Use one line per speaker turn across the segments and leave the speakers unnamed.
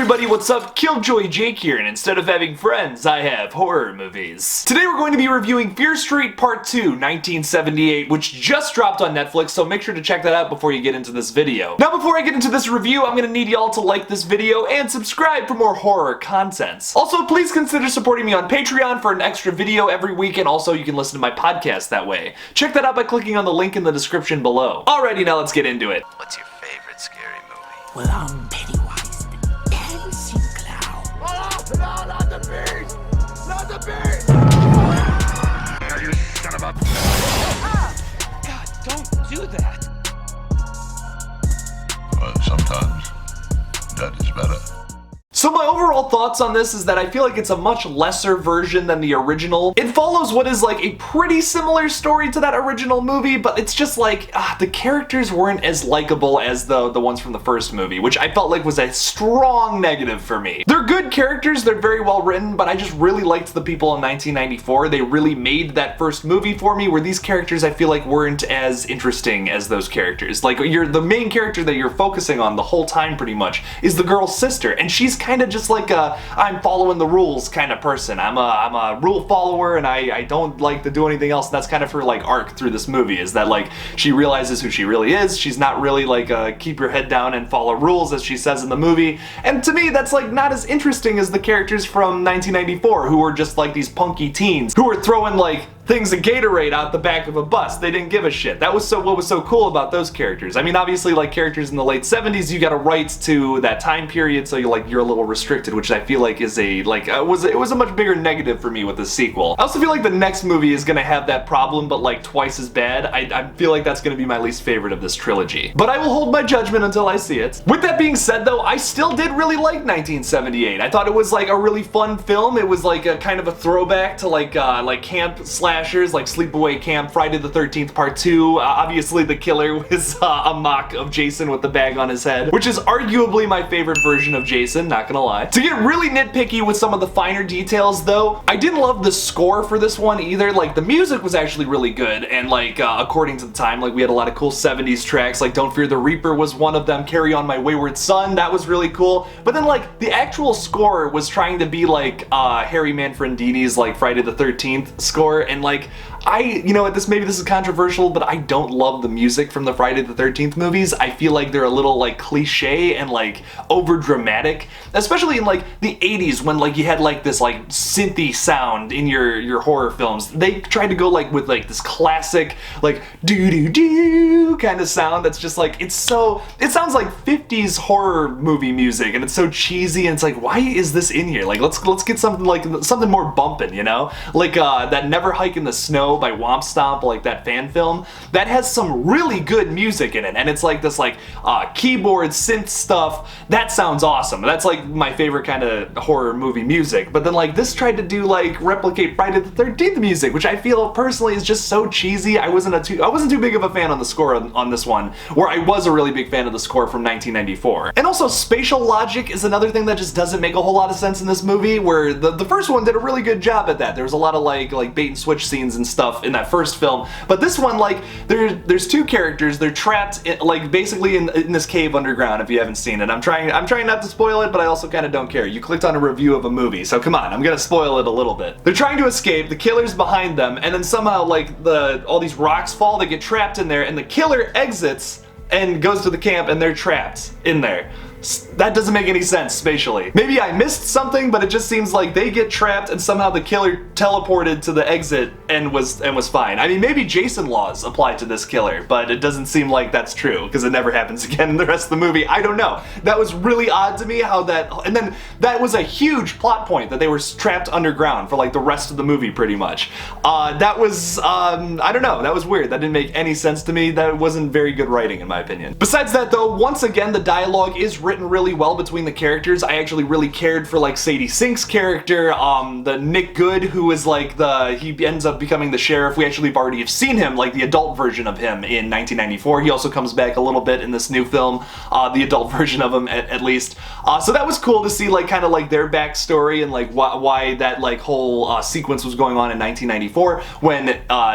everybody, what's up? Killjoy Jake here, and instead of having friends, I have horror movies. Today we're going to be reviewing Fear Street Part 2, 1978, which just dropped on Netflix, so make sure to check that out before you get into this video. Now before I get into this review, I'm gonna need y'all to like this video and subscribe for more horror content. Also, please consider supporting me on Patreon for an extra video every week, and also you can listen to my podcast that way. Check that out by clicking on the link in the description below. Alrighty, now let's get into it.
What's your favorite scary movie?
Well, I'm Pennywise, the dancing clown.
Oh, no, not the beast! Not the beast!
You son of a...
God, don't do that.
But sometimes that is better.
So my overall thoughts on this is that I feel like it's a much lesser version than the original. It follows what is like a pretty similar story to that original movie, but it's just like, the characters weren't as likable as the ones from the first movie, which I felt like was a strong negative for me. They're good characters, they're very well written, but I just really liked the people in 1994. They really made that first movie for me, where these characters I feel like weren't as interesting as those characters. Like, the main character that you're focusing on the whole time pretty much is the girl's sister, and she's kind of just like a I'm following the rules kind of person. I'm a rule follower, and I don't like to do anything else. And that's kind of her like arc through this movie, is that like she realizes who she really is. She's not really like keep your head down and follow rules as she says in the movie. And to me that's like not as interesting as the characters from 1994, who were just like these punky teens who were throwing like things of Gatorade out the back of a bus. They didn't give a shit. That was what was so cool about those characters. I mean, obviously, like characters in the late 70s, you got a right to that time period, so you're a little restricted, which I feel like is it was a much bigger negative for me with the sequel. I also feel like the next movie is gonna have that problem, but like twice as bad. I feel like that's gonna be my least favorite of this trilogy. But I will hold my judgment until I see it. With that being said, though, I still did really like 1978. I thought it was like a really fun film. It was like a kind of a throwback to like camp slashers, like Sleepaway Camp, Friday the 13th Part 2. Obviously the killer was a mock of Jason with the bag on his head, which is arguably my favorite version of Jason, not gonna lie. To get really nitpicky with some of the finer details though, I didn't love the score for this one either. Like the music was actually really good, and like according to the time, like we had a lot of cool 70s tracks, like Don't Fear the Reaper was one of them, Carry On My Wayward Son, that was really cool. But then like the actual score was trying to be like Harry Manfredini's like Friday the 13th score, and like maybe this is controversial, but I don't love the music from the Friday the 13th movies. I feel like they're a little like cliche and like over dramatic, especially in like the 80s when like you had like this like synthy sound in your horror films. They tried to go like with like this classic like doo doo doo kind of sound that's just like it sounds like 50s horror movie music, and it's so cheesy, and it's like, why is this in here? Like let's get something more bumping, you know? Like that Never Hike in the Snow by Womp Stomp, like that fan film, that has some really good music in it, and it's like this like keyboard synth stuff that sounds awesome. That's like my favorite kind of horror movie music. But then like this tried to do like replicate Friday the 13th music, which I feel personally is just so cheesy. I wasn't too big of a fan on the score on this one, where I was a really big fan of the score from 1994. And also spatial logic is another thing that just doesn't make a whole lot of sense in this movie, where the first one did a really good job at that. There was a lot of like bait and switch scenes and stuff in that first film, but this one, like there's two characters. They're trapped like basically in this cave underground. If you haven't seen it, I'm trying not to spoil it, but I also kind of don't care. You clicked on a review of a movie, so come on, I'm gonna spoil it a little bit. They're trying to escape, the killer's behind them, and then somehow like all these rocks fall, they get trapped in there, and the killer exits and goes to the camp, and they're trapped in there. That doesn't make any sense spatially. Maybe I missed something, but it just seems like they get trapped and somehow the killer teleported to the exit and was fine. I mean, maybe Jason laws apply to this killer, but it doesn't seem like that's true, because it never happens again in the rest of the movie. I don't know. That was really odd to me how that, and then that was a huge plot point that they were trapped underground for like the rest of the movie pretty much. That was, I don't know, that was weird. That didn't make any sense to me. That wasn't very good writing in my opinion. Besides that though, once again, the dialogue is written really well between the characters. I actually really cared for like Sadie Sink's character, the Nick Good, who is like he ends up becoming the sheriff. We actually have already seen him, like the adult version of him in 1994. He also comes back a little bit in this new film, the adult version of him at least. So that was cool to see like kind of like their backstory and like why that like whole sequence was going on in 1994 when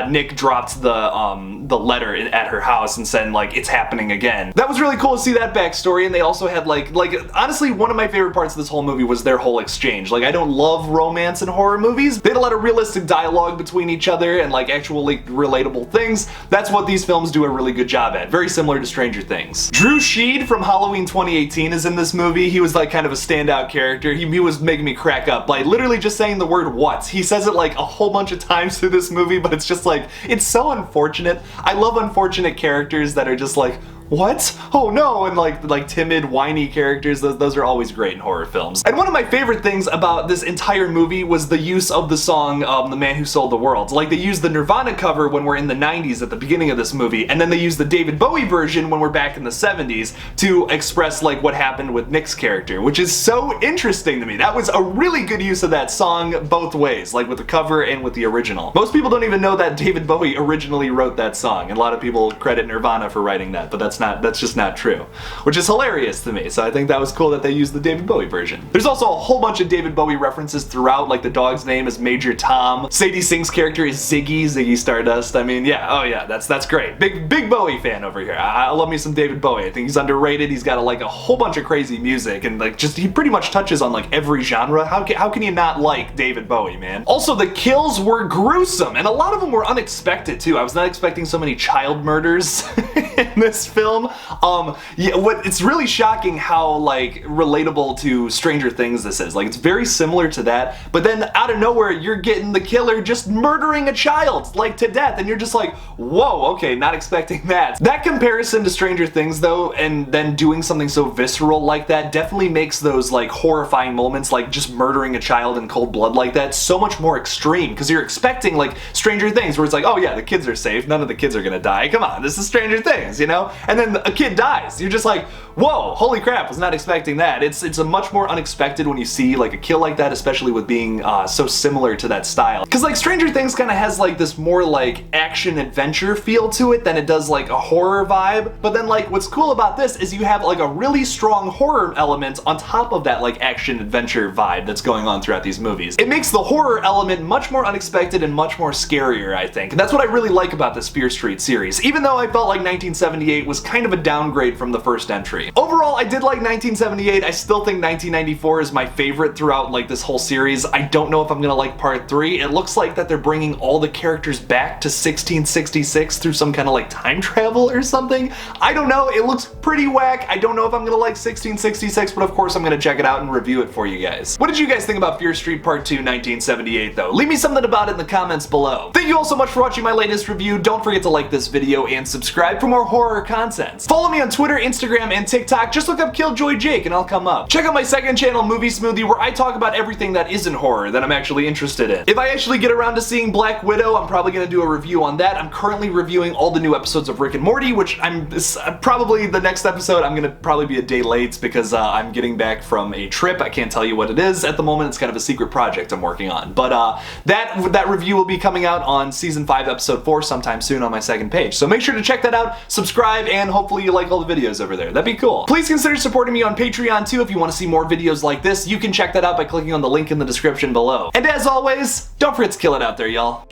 Nick dropped the letter at her house and said like it's happening again. That was really cool to see that backstory, and they also had like honestly, one of my favorite parts of this whole movie was their whole exchange. Like, I don't love romance in horror movies. They had a lot of realistic dialogue between each other and like actually relatable things. That's what these films do a really good job at. Very similar to Stranger Things. Drew Sheed from Halloween 2018 is in this movie. He was like kind of a standout character. He was making me crack up by literally just saying the word what. He says it like a whole bunch of times through this movie, but it's just like, it's so unfortunate. I love unfortunate characters that are just like, what? Oh no, and like timid, whiny characters, those are always great in horror films. And one of my favorite things about this entire movie was the use of the song The Man Who Sold the World. Like, they use the Nirvana cover when we're in the 90s at the beginning of this movie, and then they use the David Bowie version when we're back in the 70s to express like what happened with Nick's character, which is so interesting to me. That was a really good use of that song both ways, like with the cover and with the original. Most people don't even know that David Bowie originally wrote that song, and a lot of people credit Nirvana for writing that, but that's just not true, which is hilarious to me. So I think that was cool that they used the David Bowie version. There's also a whole bunch of David Bowie references throughout, like the dog's name is Major Tom. Sadie Sink's character is Ziggy Stardust. I mean, yeah, oh yeah, that's great. Big Bowie fan over here. I love me some David Bowie. I think he's underrated. He's got like a whole bunch of crazy music, and like just he pretty much touches on like every genre. How can you not like David Bowie, man? Also, the kills were gruesome, and a lot of them were unexpected too. I was not expecting so many child murders in this film. Yeah, it's really shocking how like relatable to Stranger Things this is. Like, it's very similar to that, but then out of nowhere you're getting the killer just murdering a child like to death, and you're just like, whoa, okay, not expecting that. That comparison to Stranger Things though, and then doing something so visceral like that, definitely makes those like horrifying moments, like just murdering a child in cold blood like that, so much more extreme, because you're expecting like Stranger Things where it's like, oh yeah, the kids are safe, none of the kids are gonna die, come on, this is Stranger Things, you know? And then a kid dies. You're just like, whoa, holy crap, was not expecting that. It's a much more unexpected when you see like a kill like that, especially with being so similar to that style. Because like Stranger Things kind of has like this more like action adventure feel to it than it does like a horror vibe. But then like what's cool about this is you have like a really strong horror element on top of that like action adventure vibe that's going on throughout these movies. It makes the horror element much more unexpected and much more scarier, I think. And that's what I really like about this Fear Street series, even though I felt like 1978 was kind of a downgrade from the first entry. Overall, I did like 1978. I still think 1994 is my favorite throughout like this whole series. I don't know if I'm gonna like part 3. It looks like that they're bringing all the characters back to 1666 through some kind of like time travel or something. I don't know. It looks pretty whack. I don't know if I'm gonna like 1666, but of course I'm gonna check it out and review it for you guys. What did you guys think about Fear Street Part 2 1978 though? Leave me something about it in the comments below. Thank you all so much for watching my latest review. Don't forget to like this video and subscribe for more horror content. Follow me on Twitter, Instagram, and TikTok. Just look up Killjoy Jake and I'll come up. Check out my second channel, Movie Smoothie, where I talk about everything that isn't horror that I'm actually interested in. If I actually get around to seeing Black Widow, I'm probably gonna do a review on that. I'm currently reviewing all the new episodes of Rick and Morty, which probably the next episode I'm gonna probably be a day late because I'm getting back from a trip. I can't tell you what it is at the moment. It's kind of a secret project I'm working on. But that review will be coming out on season 5, episode 4 sometime soon on my second page. So make sure to check that out, subscribe, and hopefully you like all the videos over there. That'd be cool. Please consider supporting me on Patreon too if you want to see more videos like this. You can check that out by clicking on the link in the description below. And as always, don't forget to kill it out there, y'all.